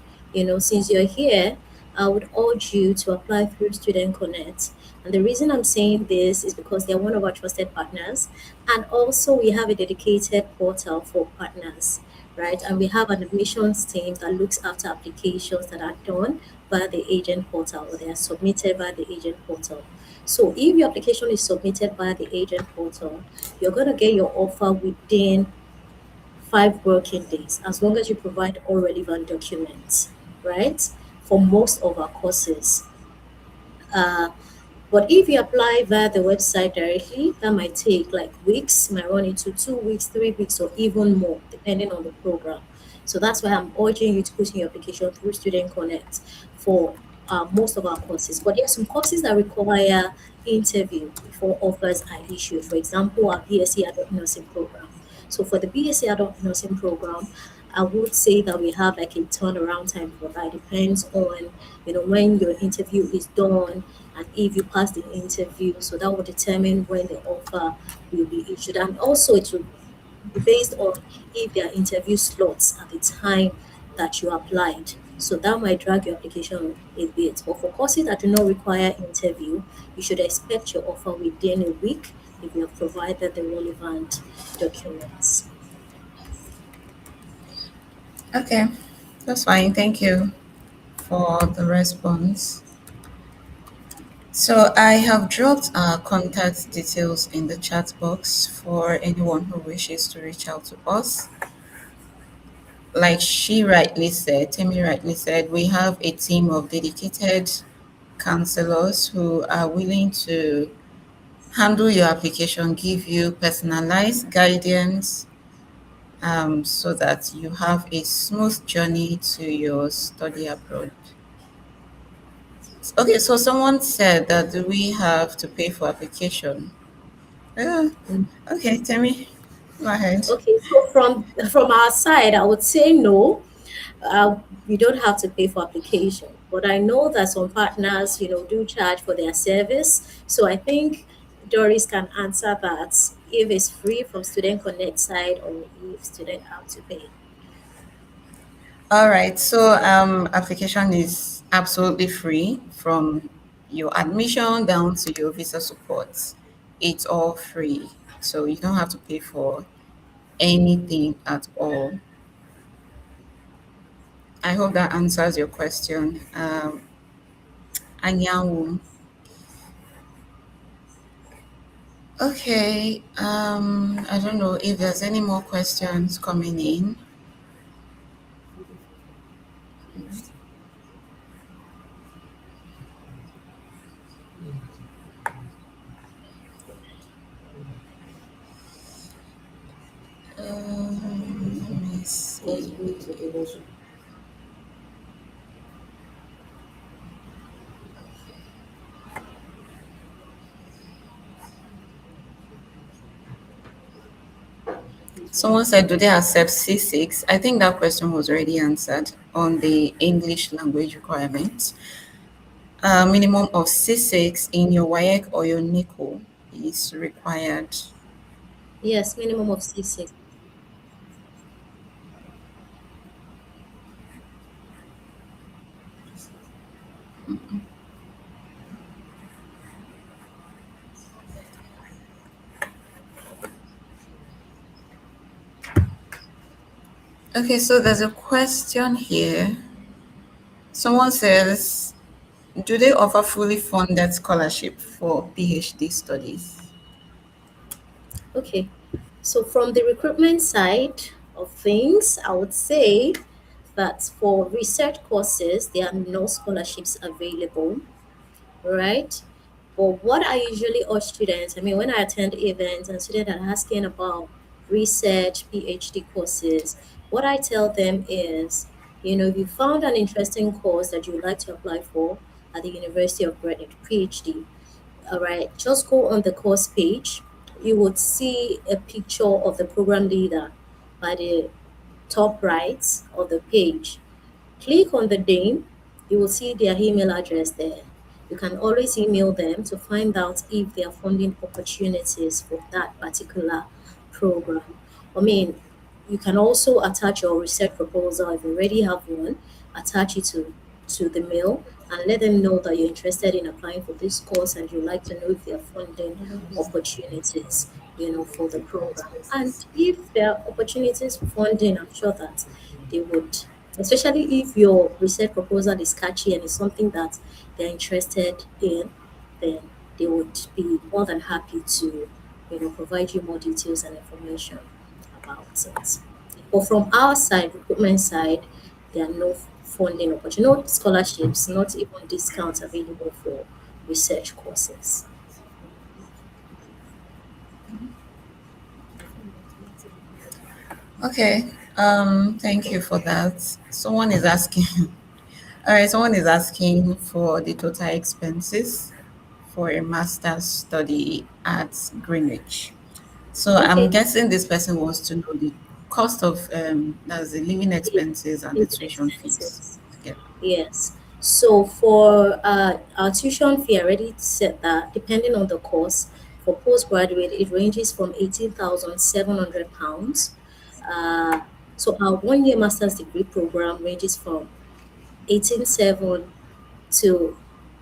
since you're here, I would urge you to apply through Student Connect. And the reason I'm saying this is because they're one of our trusted partners. And also, we have a dedicated portal for partners, right? And we have an admissions team that looks after applications that are done via the agent portal or they are submitted via the agent portal. So if your application is submitted via the agent portal, you're going to get your offer within 5 working days as long as you provide all relevant documents, right? For most of our courses. Uh, but if you apply via the website directly, that might take like weeks, might run into 2 weeks, 3 weeks, or even more, depending on the program. So that's why I'm urging you to put in your application through Student Connect for most of our courses. But there are some courses that require interview before offers are issued. For example, our BSc Adult Nursing Program. So for the BSc Adult Nursing Program, I would say that we have like a turnaround time for that. It depends on when your interview is done and if you pass the interview. So that will determine when the offer will be issued. And also it will be based on if there are interview slots at the time that you applied. So that might drag your application a bit. But for courses that do not require interview, you should expect your offer within a week if you have provided the relevant documents. Okay, that's fine. Thank you for the response. So I have dropped our contact details in the chat box for anyone who wishes to reach out to us. Like she rightly said, Timmy rightly said, we have a team of dedicated counselors who are willing to handle your application, give you personalized guidance, so that you have a smooth journey to your study abroad. Okay, so someone said that do we have to pay for application? Yeah. Okay, tell me. Go ahead. Okay, so from our side, I would say no. You don't have to pay for application, but I know that some partners, do charge for their service. So I think Doris can answer that if it's free from Student Connect side or if student have to pay. All right. So application is absolutely free from your admission down to your visa support. It's all free. So you don't have to pay for anything at all. I hope that answers your question. Anyanwu. Okay, I don't know if there's any more questions coming in. Let me see. Someone said, do they accept C6? I think that question was already answered on the English language requirements. Minimum of C6 in your WAEC or your NICO is required. Yes, minimum of C6. Okay, so there's a question here. Someone says, do they offer fully funded scholarship for PhD studies? Okay. So from the recruitment side of things, I would say that for research courses, there are no scholarships available, right? But what I usually urge students, I mean, when I attend events and students are asking about research, PhD courses, what I tell them is, if you found an interesting course that you would like to apply for at the University of Greenwich, PhD, all right, just go on the course page. You would see a picture of the program leader by the top right of the page. Click on the name, you will see their email address there. You can always email them to find out if there are funding opportunities for that particular program. I mean, you can also attach your research proposal if you already have one, attach it to the mail and let them know that you're interested in applying for this course and you'd like to know if there are funding opportunities, for the program. And if there are opportunities for funding, I'm sure that they would, especially if your research proposal is catchy and it's something that they're interested in, then they would be more than happy to, provide you more details and information about it. But from our side, recruitment side, there are no funding opportunities, no scholarships, not even discounts available for research courses. Okay, thank you for that. Someone is asking, all right, someone is asking for the total expenses for a master's study at Greenwich. So I'm Okay, guessing this person wants to know the cost of that's the living the expenses and the living tuition fees expenses. together. Yes. So for our tuition fee, I already said that depending on the course, for postgraduate, it ranges from £18,700. Uh, so our 1 year master's degree program ranges from 18,700 to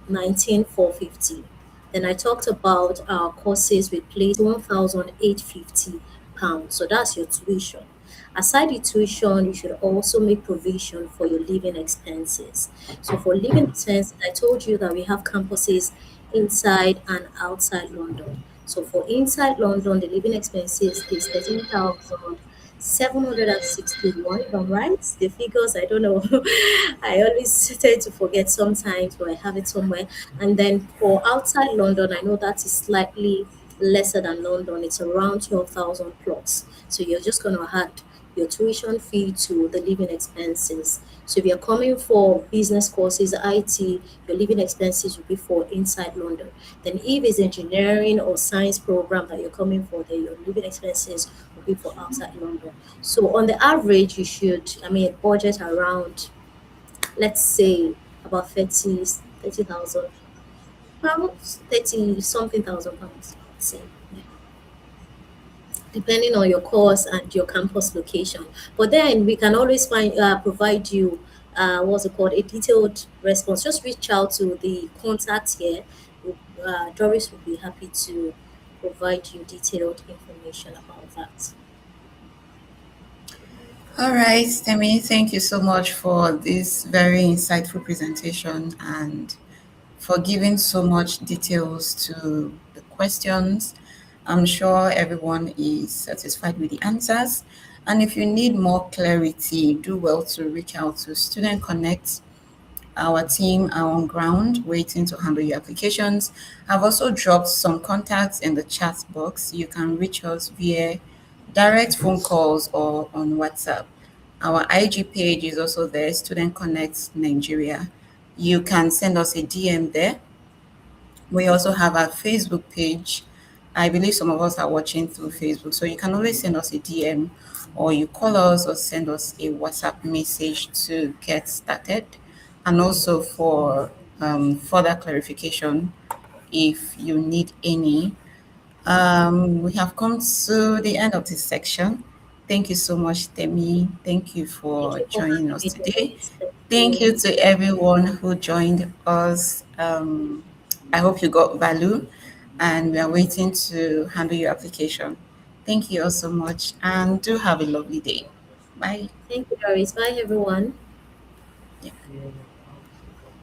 19,450. Then I talked about our courses with place £1,850. So that's your tuition. Aside the tuition, you should also make provision for your living expenses. So for living expenses, I told you that we have campuses inside and outside London. So for inside London, the living expenses is 13,761. If I'm right, the figures I don't know. I always tend to forget sometimes, but I have it somewhere. And then for outside London, I know that is slightly lesser than London. It's around 12,000 plus. So you're just going to add your tuition fee to the living expenses. So if you're coming for business courses, IT, your living expenses will be for inside London. Then if it's engineering or science program that you're coming for, then your living expenses will be for outside London. So on the average, you should, budget around, let's say, about 30,000 pounds, 30 something thousand pounds, let's say. Yeah, depending on your course and your campus location. But then we can always provide you what's it called, a detailed response. Just reach out to the contact here. Doris will be happy to provide you detailed information about that. All right, Temi, thank you so much for this very insightful presentation and for giving so much details to the questions. I'm sure everyone is satisfied with the answers. And if you need more clarity, do well to reach out to Student Connect. Our team are on ground waiting to handle your applications. I've also dropped some contacts in the chat box. You can reach us via direct phone calls or on WhatsApp. Our IG page is also there, Student Connect Nigeria. You can send us a DM there. We also have our Facebook page. I believe some of us are watching through Facebook, so you can always send us a DM or you call us or send us a WhatsApp message to get started. And also for further clarification, if you need any. We have come to the end of this section. Thank you so much, Temi. Thank you Thank for you for joining having us me, today. Doris. Thank Thank you. you to everyone who joined us. I hope you got value and we are waiting to handle your application. Thank you all so much and do have a lovely day. Bye. Thank you, Doris. Bye, everyone. Yeah.